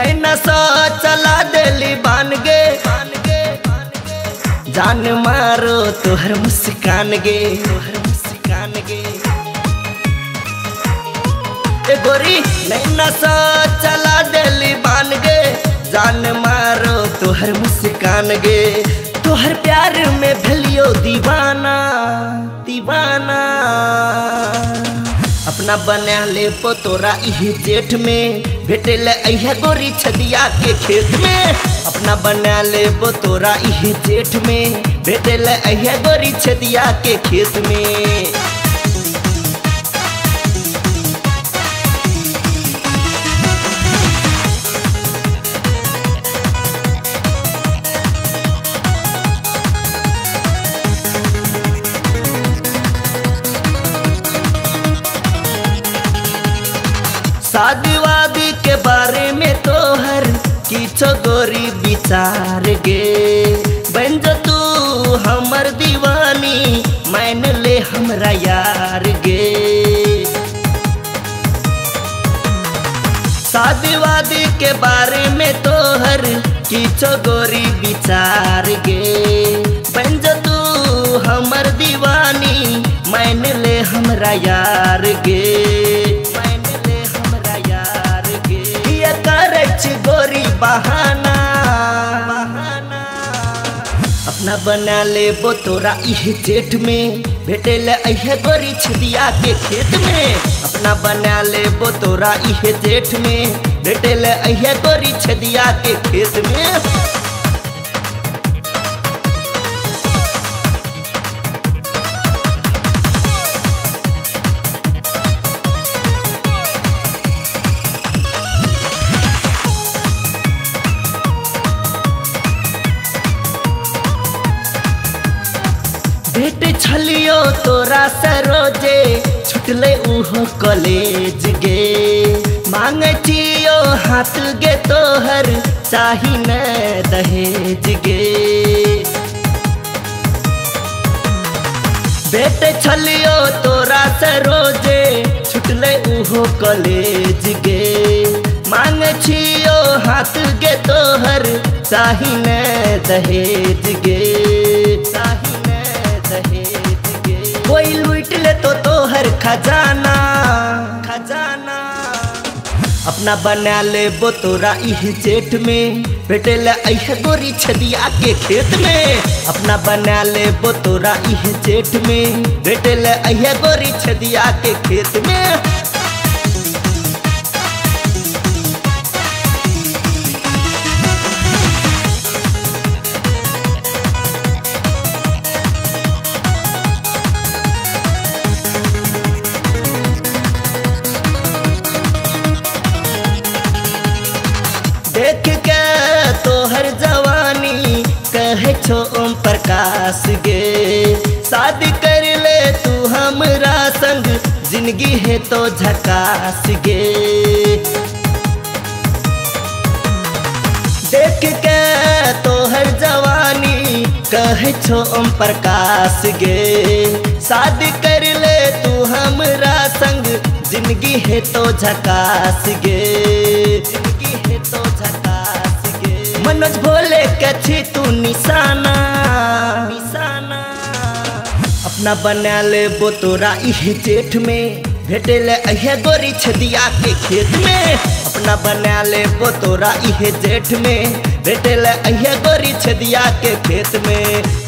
नैना सा चला देली बान गे जान मारो तोहर मुस्कान गे ए गोरी नैना सा चला देली बान गे जान मारो तोहर मुस्कान गे तोहर प्यार में भलियो दीवाना अपना बना ले तोरा इहे जेठ में भेटे ले अहिया गोरी छदिया के खेत में अपना बना ले तोरा इहे जेठ में भेटे ले अहिया गोरी छदिया के खेत में। शादी वादी के बारे में तोहर किछो गोरी विचार गे बन जो तू हमर दीवानी मान ले हमरा यार गे। शादी वादी के बारे में तोहर किछो गोरी विचार गे बन जो तू हमर दीवानी मान ले हमरा यार गे। गोरी बहाना अपना बना ले तोरा इहे जेठ में भेटे ले अहिया गोरी छदिया के खेत में अपना बना ले तोरा इहे जेठ में भेटे ले अहिया गोरी छदिया के खेत में। भेट छलियो तोरा सरोजे छुटले उहो कॉलेज गे मांग चियो हाथ गे तोहर चाही न दहेज गे। भेट छलियो तोरा सरोजे छुटले उहो कॉलेज गे मांग छियो हाथ गे तोहर चाही न दहेज गे। कोई लूट ले तो तोहर खजाना अपना बना ले तोरा इहे जेठ में भेटे ले अहिया गोरी छदिया के खेत में अपना बना ले तोरा इहे जेठ में भेटे ले अहिया गोरी छदिया के खेत में। देख के तोहर जवानी कहे छो ओम प्रकाश गे शादी कर ले तू हमरा संग जिंदगी है तो झकास गे। देख के तोहर जवानी कहे छो ओम प्रकाश गे शादी कर ले तू हमरा संग जिंदगी है तो झकास गे। मनोज भोले कछी तू निशाना अपना बना ले तोरा इहे जेठ में भेटे ले अहिया गोरी छदिया के खेत में अपना बना ले तोरा इहे जेठ में भेटे ले अहिया गोरी छदिया के खेत में।